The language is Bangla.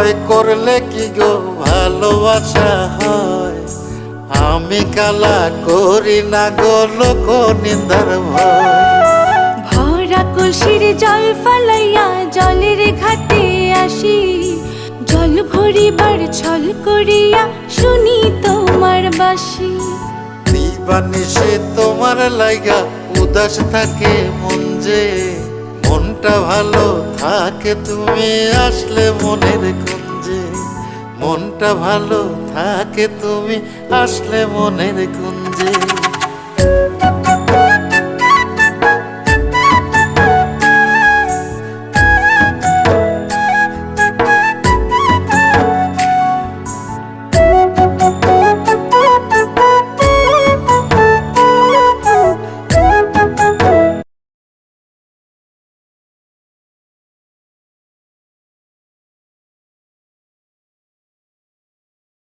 ভয় করলে কি গো ভালোবাসা হয়? আমি কালা করি না গো লোক নিন্দার ভয়। ভরা কলসির জল ফালাইয়া জলের ঘাটে আসি, জল ভরিবার ছল করিয়া শুনি তোমার বাঁশি। দিবানিশি তোমার লাইগা উদাস থাকে মন যে, মনটা ভালো থাকে তুমি আসলে মনের কুঞ্জে। মনটা ভালো থাকে তুমি আসলে মনের কুঞ্জে।